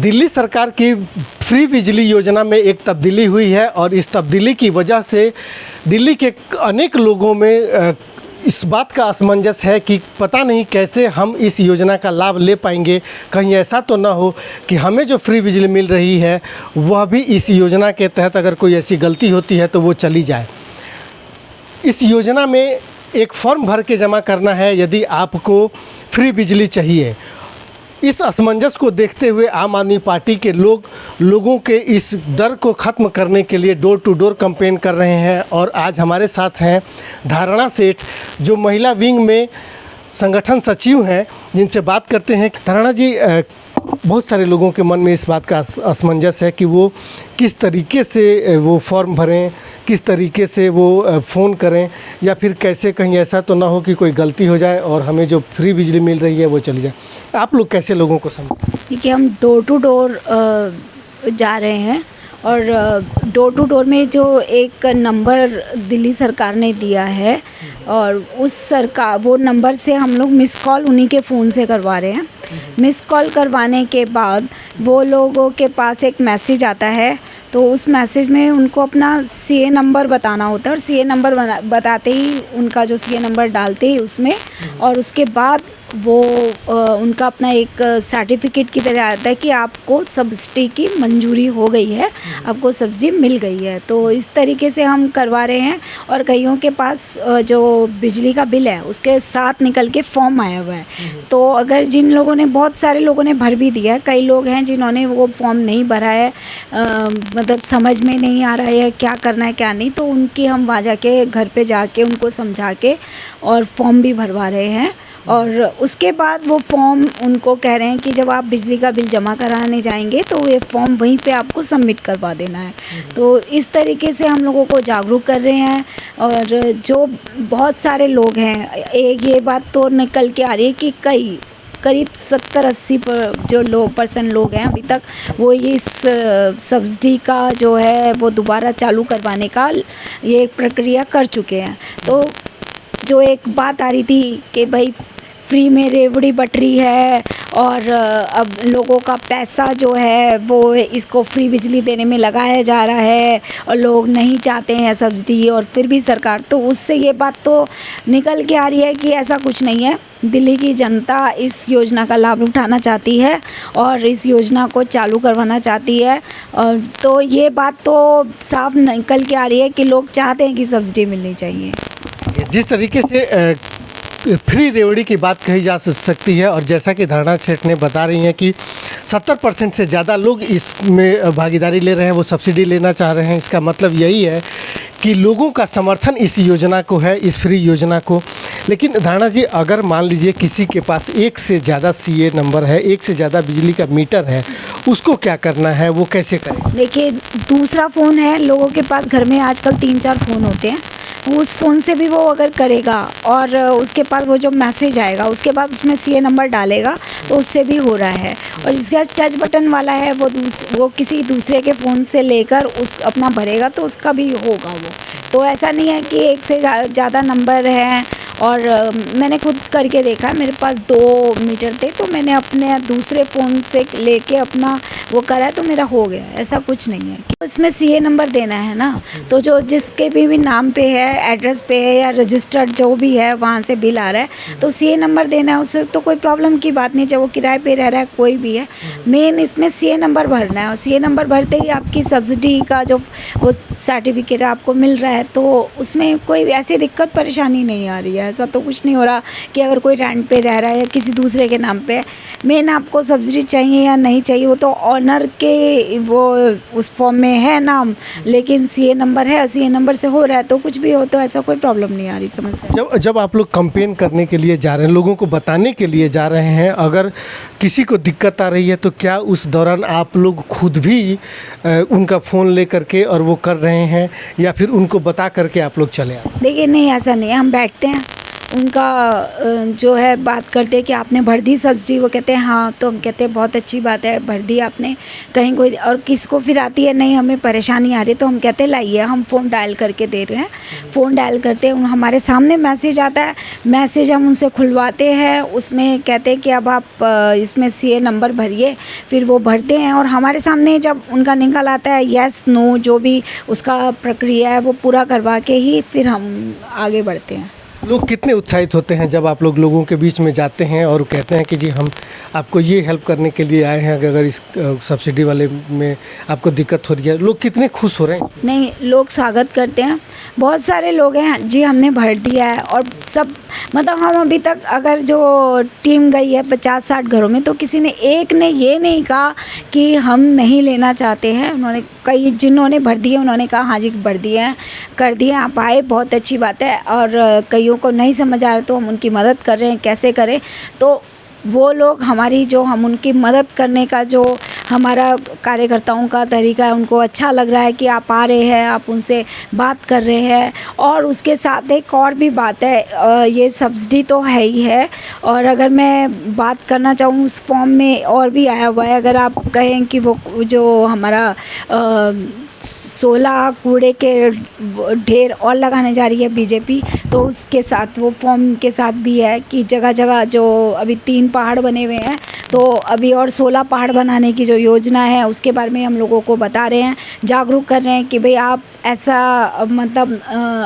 दिल्ली सरकार की फ्री बिजली योजना में एक तब्दीली हुई है और इस तब्दीली की वजह से दिल्ली के अनेक लोगों में इस बात का असमंजस है कि पता नहीं कैसे हम इस योजना का लाभ ले पाएंगे। कहीं ऐसा तो ना हो कि हमें जो फ्री बिजली मिल रही है वह भी इस योजना के तहत अगर कोई ऐसी गलती होती है तो वो चली जाए। इस योजना में एक फॉर्म भर के जमा करना है यदि आपको फ्री बिजली चाहिए। इस असमंजस को देखते हुए आम आदमी पार्टी के लोगों के इस डर को ख़त्म करने के लिए डोर टू डोर कैंपेन कर रहे हैं। और आज हमारे साथ हैं धारणा सेठ, जो महिला विंग में संगठन सचिव हैं, जिनसे बात करते हैं। धारणा जी, बहुत सारे लोगों के मन में इस बात का असमंजस है कि वो किस तरीके से वो फॉर्म भरें, किस तरीके से वो फ़ोन करें, या फिर कैसे कहीं ऐसा तो ना हो कि कोई गलती हो जाए और हमें जो फ्री बिजली मिल रही है वो चली जाए। आप लोग कैसे लोगों को समझें? देखिए, हम डोर टू डोर जा रहे हैं और डोर टू डोर में जो एक नंबर दिल्ली सरकार ने दिया है और वो नंबर से हम लोग मिस कॉल उन्हीं के फ़ोन से करवा रहे हैं। मिस कॉल करवाने के बाद वो लोगों के पास एक मैसेज आता है, तो उस मैसेज में उनको अपना सीए नंबर बताना होता है और सीए नंबर बताते ही उनका जो सीए नंबर डालते ही उसमें, और उसके बाद वो उनका अपना एक सर्टिफिकेट की तरह आता है कि आपको सब्सिडी की मंजूरी हो गई है, आपको सब्सिडी मिल गई है। तो इस तरीके से हम करवा रहे हैं। और कईयों के पास जो बिजली का बिल है उसके साथ निकल के फॉर्म आया हुआ है। तो अगर जिन लोगों ने, बहुत सारे लोगों ने भर भी दिया है, कई लोग हैं जिन्होंने वो फॉर्म नहीं भरा है, मतलब समझ में नहीं आ रहा है क्या करना है क्या नहीं, तो उनकी हम वहाँ जाके घर पे जाके उनको समझा के और फॉर्म भी भरवा रहे हैं। और उसके बाद वो फॉर्म उनको कह रहे हैं कि जब आप बिजली का बिल जमा कराने जाएंगे तो ये फॉर्म वहीं पे आपको सबमिट करवा देना है। तो इस तरीके से हम लोगों को जागरूक कर रहे हैं। और जो बहुत सारे लोग हैं, एक ये बात तो निकल के आ रही है कि करीब 70-80 जो परसेंट लोग हैं अभी तक वो इस सब्सिडी का जो है वो दोबारा चालू करवाने का ये प्रक्रिया कर चुके हैं। तो जो एक बात आ रही थी कि भाई फ्री में रेवड़ी बट रही है और अब लोगों का पैसा जो है वो इसको फ्री बिजली देने में लगाया जा रहा है और लोग नहीं चाहते हैं सब्सिडी, और फिर भी सरकार, तो उससे ये बात तो निकल के आ रही है कि ऐसा कुछ नहीं है। दिल्ली की जनता इस योजना का लाभ उठाना चाहती है और इस योजना को चालू करवाना चाहती है। और तो ये बात तो साफ निकल के आ रही है कि लोग चाहते हैं कि सब्सिडी मिलनी चाहिए। जिस तरीके से फ्री रेवड़ी की बात कही जा सकती है, और जैसा कि धारणा सेठ ने बता रही हैं कि 70% से ज़्यादा लोग इसमें भागीदारी ले रहे हैं, वो सब्सिडी लेना चाह रहे हैं। इसका मतलब यही है कि लोगों का समर्थन इस योजना को है, इस फ्री योजना को। लेकिन धारणा जी, अगर मान लीजिए किसी के पास एक से ज़्यादा सीए नंबर है, एक से ज़्यादा बिजली का मीटर है, उसको क्या करना है, वो कैसे करें? देखिए, दूसरा फ़ोन है, लोगों के पास घर में आजकल 3-4 फ़ोन होते हैं, उस फ़ोन से भी वो अगर करेगा और उसके पास वो जो मैसेज आएगा उसके बाद उसमें सीए नंबर डालेगा तो उससे भी हो रहा है। और जिसका टच बटन वाला है वो किसी दूसरे के फ़ोन से लेकर उस अपना भरेगा तो उसका भी होगा वो। तो ऐसा नहीं है कि एक से ज़्यादा नंबर हैं। और मैंने खुद करके देखा है, मेरे पास 2 मीटर थे तो मैंने अपने दूसरे फ़ोन से लेके अपना वो करा है तो मेरा हो गया। ऐसा कुछ नहीं है कि इसमें सीए नंबर देना है ना, तो जो जिसके भी नाम पे है, एड्रेस पे है या रजिस्टर्ड जो भी है वहाँ से बिल आ रहा है तो सीए नंबर देना है, उससे तो कोई प्रॉब्लम की बात नहीं, चाहे वो किराए पे रह रहा है कोई भी है। मेन इसमें सीए नंबर भरना है और सीए नंबर भरते ही आपकी सब्सिडी का जो वो सर्टिफिकेट आपको मिल रहा है, तो उसमें कोई ऐसी दिक्कत परेशानी नहीं आ रही है। ऐसा तो कुछ नहीं हो रहा कि अगर कोई रेंट पे रह रहा है या किसी दूसरे के नाम पे, मेन आपको सब्सिडी चाहिए या नहीं चाहिए वो तो ऑनर के वो उस फॉर्म में है नाम, लेकिन सीए नंबर है, सीए नंबर से हो रहा है तो कुछ भी हो तो ऐसा कोई प्रॉब्लम नहीं आ रही समस्या। जब आप लोग कैंपेन करने के लिए जा रहे हैं, लोगों को बताने के लिए जा रहे हैं, अगर किसी को दिक्कत आ रही है तो क्या उस दौरान आप लोग खुद भी उनका फ़ोन ले करके और वो कर रहे हैं, या फिर उनको बता करके आप लोग चले आए? देखिए, नहीं ऐसा नहीं है, हम बैठते हैं उनका जो है बात करते हैं कि आपने भर दी सब्ज़ी, वो कहते हैं हाँ, तो हम कहते हैं बहुत अच्छी बात है, भर दी आपने। कहीं कोई और किसको फिर आती है नहीं हमें परेशानी आ रही, तो हम कहते हैं लाइए हम फ़ोन डायल करके दे रहे हैं। फ़ोन डायल करते हैं, हमारे सामने मैसेज आता है, मैसेज हम उनसे खुलवाते हैं, उसमें कहते हैं कि अब आप इसमें CA नंबर भरिए, फिर वो भरते हैं और हमारे सामने जब उनका निकल आता है येस नो जो भी उसका प्रक्रिया है वो पूरा करवा के ही फिर हम आगे बढ़ते हैं। लोग कितने उत्साहित होते हैं जब आप लोगों के बीच में जाते हैं और कहते हैं कि जी हम आपको ये हेल्प करने के लिए आए हैं, अगर इस सब्सिडी वाले में आपको दिक्कत हो रही है, लोग कितने खुश हो रहे हैं? नहीं, लोग स्वागत करते हैं, बहुत सारे लोग हैं जी हमने भर दिया है। और सब मतलब हम अभी तक अगर जो टीम गई है 50-60 घरों में, तो किसी ने एक ने ये नहीं कहा कि हम नहीं लेना चाहते हैं। उन्होंने कई जिन्होंने भर दिए उन्होंने कहा हाँ जी भर दिए हैं, कर दिए, आप आए, बहुत अच्छी बात है। और कईयों को नहीं समझ आ रहा तो हम उनकी मदद कर रहे हैं, कैसे करें। तो वो लोग हमारी जो हम उनकी मदद करने का जो हमारा कार्यकर्ताओं का तरीका है, उनको अच्छा लग रहा है कि आप आ रहे हैं, आप उनसे बात कर रहे हैं। और उसके साथ एक और भी बात है, ये सब्सिडी तो है ही है, और अगर मैं बात करना चाहूँ उस फॉर्म में और भी आया हुआ है। अगर आप कहें कि वो जो हमारा 16 कूड़े के ढेर और लगाने जा रही है बीजेपी, तो उसके साथ वो फॉर्म के साथ भी है कि जगह जगह जो अभी 3 पहाड़ बने हुए हैं, तो अभी और 16 पहाड़ बनाने की जो योजना है उसके बारे में हम लोगों को बता रहे हैं, जागरूक कर रहे हैं कि भाई आप ऐसा मतलब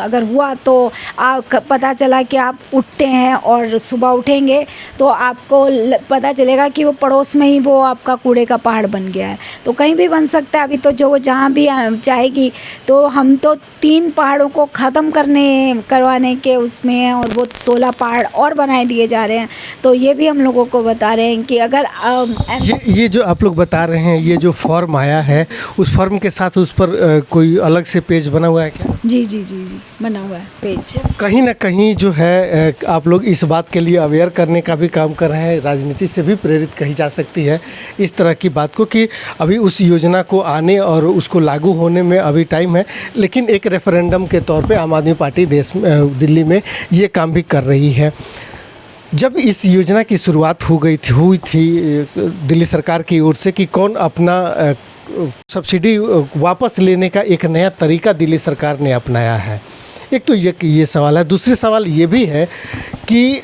अगर हुआ तो पता चला कि आप उठते हैं और सुबह उठेंगे तो आपको पता चलेगा कि वो पड़ोस में ही वो आपका कूड़े का पहाड़ बन गया है। तो कहीं भी बन सकता है, अभी तो जो जहाँ भी चाहेगी। तो हम तो 3 पहाड़ों को ख़त्म करवाने के उसमें हैं और वो 16 पहाड़ और बनाए दिए जा रहे हैं। तो ये भी हम लोगों को बता रहे हैं कि अगर ये जो आप लोग बता रहे हैं, ये जो फॉर्म आया है उस फॉर्म के साथ उस पर कोई अलग से पेज बना हुआ है क्या? जी जी जी जी बना हुआ है पेज। कहीं ना कहीं जो है आप लोग इस बात के लिए अवेयर करने का भी काम कर रहे हैं, राजनीति से भी प्रेरित कही जा सकती है इस तरह की बात को कि अभी उस योजना को आने और उसको लागू होने में अभी टाइम है, लेकिन एक रेफरेंडम के तौर पे आम आदमी पार्टी दिल्ली में ये काम भी कर रही है। जब इस योजना की शुरुआत हुई थी दिल्ली सरकार की ओर से कि कौन अपना सब्सिडी वापस लेने का एक नया तरीका दिल्ली सरकार ने अपनाया है, एक तो ये सवाल है। दूसरी सवाल ये भी है कि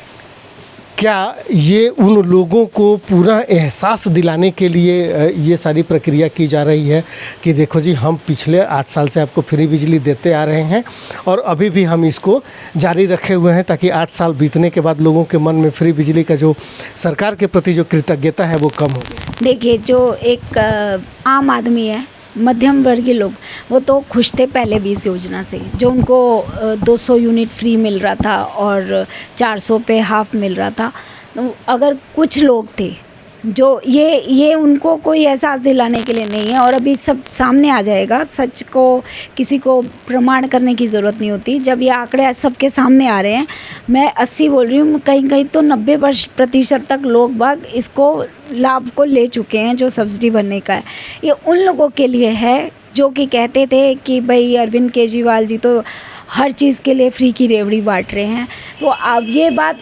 क्या ये उन लोगों को पूरा एहसास दिलाने के लिए ये सारी प्रक्रिया की जा रही है कि देखो जी हम पिछले 8 साल से आपको फ्री बिजली देते आ रहे हैं और अभी भी हम इसको जारी रखे हुए हैं, ताकि 8 साल बीतने के बाद लोगों के मन में फ्री बिजली का जो सरकार के प्रति जो कृतज्ञता है वो कम हो गई। देखिए, जो एक आम आदमी है, मध्यम वर्गीय लोग, वो तो खुश थे पहले भी इस योजना से, जो उनको 200 यूनिट फ्री मिल रहा था और 400 पे हाफ मिल रहा था। तो अगर कुछ लोग थे जो ये उनको कोई एहसास दिलाने के लिए नहीं है, और अभी सब सामने आ जाएगा। सच को किसी को प्रमाण करने की ज़रूरत नहीं होती। जब ये आंकड़े सबके सामने आ रहे हैं, मैं 80 बोल रही हूँ, कहीं कहीं तो 90% तक लोग बाग इसको लाभ को ले चुके हैं जो सब्सिडी भरने का है। ये उन लोगों के लिए है जो कि कहते थे कि भाई अरविंद केजरीवाल जी तो हर चीज़ के लिए फ्री की रेवड़ी बांट रहे हैं। तो अब ये बात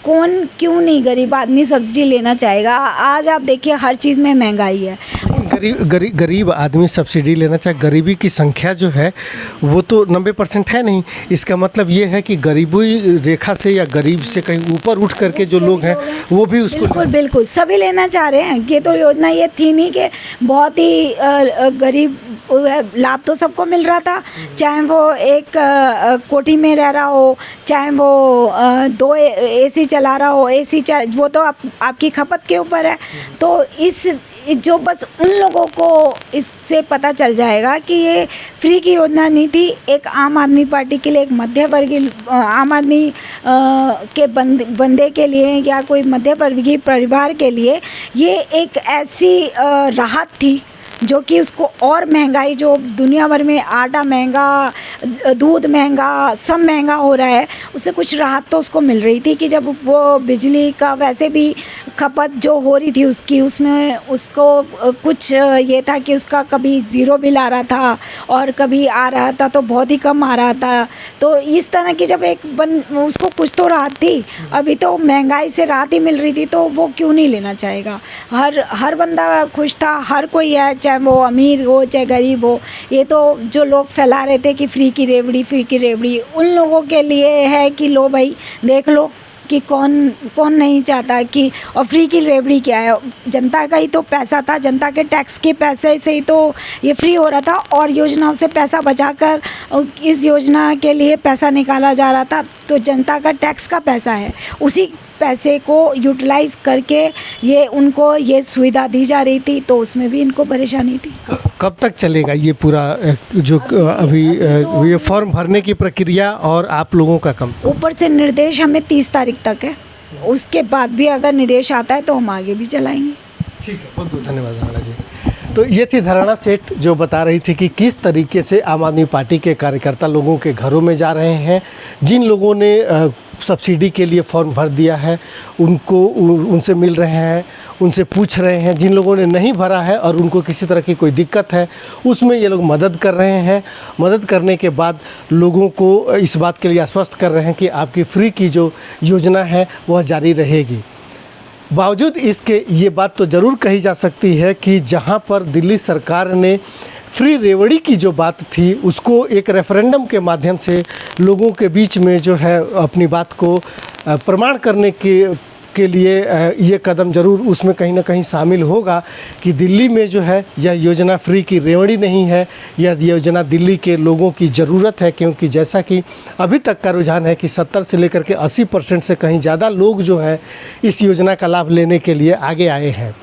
कौन क्यों नहीं गरीब आदमी सब्सिडी लेना चाहेगा। आज आप देखिए हर चीज़ में महंगाई है। गरीब आदमी सब्सिडी लेना चाहे, गरीबी की संख्या जो है वो तो 90% है नहीं। इसका मतलब ये है कि गरीबी रेखा से या गरीब से कहीं ऊपर उठ करके जो लोग हैं वो भी उसको बिल्कुल सभी लेना चाह रहे हैं। ये तो योजना ये थी नहीं कि बहुत ही गरीब, लाभ तो सबको मिल रहा था, चाहे वो एक कोठी में रह रहा हो, चाहे वो 2 AC चला रहा हो, वो तो आपकी खपत के ऊपर है। तो जो बस उन लोगों को इससे पता चल जाएगा कि ये फ्री की योजना नहीं थी, एक आम आदमी पार्टी के लिए, एक मध्य वर्गीय आम आदमी के बंदे के लिए या कोई मध्य वर्गीय परिवार के लिए ये एक ऐसी राहत थी जो कि उसको और महंगाई, जो दुनिया भर में आटा महंगा, दूध महंगा, सब महंगा हो रहा है, उससे कुछ राहत तो उसको मिल रही थी कि जब वो बिजली का वैसे भी खपत जो हो रही थी उसकी, उसमें उसको कुछ ये था कि उसका कभी ज़ीरो बिल आ रहा था और कभी आ रहा था तो बहुत ही कम आ रहा था। तो इस तरह की जब उसको कुछ तो राहत थी, अभी तो महंगाई से राहत ही मिल रही थी, तो वो क्यों नहीं लेना चाहेगा। हर बंदा खुश था, हर कोई है, चाहे वो अमीर हो चाहे गरीब हो। ये तो जो लोग फैला रहे थे कि फ्री की रेवड़ी, उन लोगों के लिए है कि लो भाई देख लो कि कौन नहीं चाहता कि, और फ्री की रेवड़ी क्या है, जनता का ही तो पैसा था, जनता के टैक्स के पैसे से ही तो ये फ्री हो रहा था और योजनाओं से पैसा बचाकर इस योजना के लिए पैसा निकाला जा रहा था। तो जनता का टैक्स का पैसा है, उसी पैसे को यूटिलाइज करके ये उनको ये सुविधा दी जा रही थी, तो उसमें भी इनको परेशानी थी। कब तक चलेगा ये पूरा जो अभी ये फॉर्म भरने की प्रक्रिया और आप लोगों का काम? ऊपर से निर्देश हमें 30 तारीख तक है, उसके बाद भी अगर निर्देश आता है तो हम आगे भी चलाएंगे। ठीक है, बहुत बहुत धन्यवाद धारणा जी। तो ये थी धारणा सेठ जो बता रही थी कि किस तरीके से आम आदमी पार्टी के कार्यकर्ता लोगों के घरों में जा रहे हैं। जिन लोगों ने सब्सिडी के लिए फॉर्म भर दिया है उनसे मिल रहे हैं, उनसे पूछ रहे हैं। जिन लोगों ने नहीं भरा है और उनको किसी तरह की कोई दिक्कत है, उसमें ये लोग मदद कर रहे हैं। मदद करने के बाद लोगों को इस बात के लिए आश्वस्त कर रहे हैं कि आपकी फ्री की जो योजना है वह जारी रहेगी। बावजूद इसके ये बात तो ज़रूर कही जा सकती है कि जहां पर दिल्ली सरकार ने फ्री रेवड़ी की जो बात थी उसको एक रेफरेंडम के माध्यम से लोगों के बीच में जो है अपनी बात को प्रमाण करने के लिए ये कदम ज़रूर उसमें कहीं ना कहीं शामिल होगा कि दिल्ली में जो है यह योजना फ्री की रेवड़ी नहीं है, यह योजना दिल्ली के लोगों की ज़रूरत है। क्योंकि जैसा कि अभी तक का रुझान है कि 70 से लेकर के 80% से कहीं ज़्यादा लोग जो है इस योजना का लाभ लेने के लिए आगे आए हैं।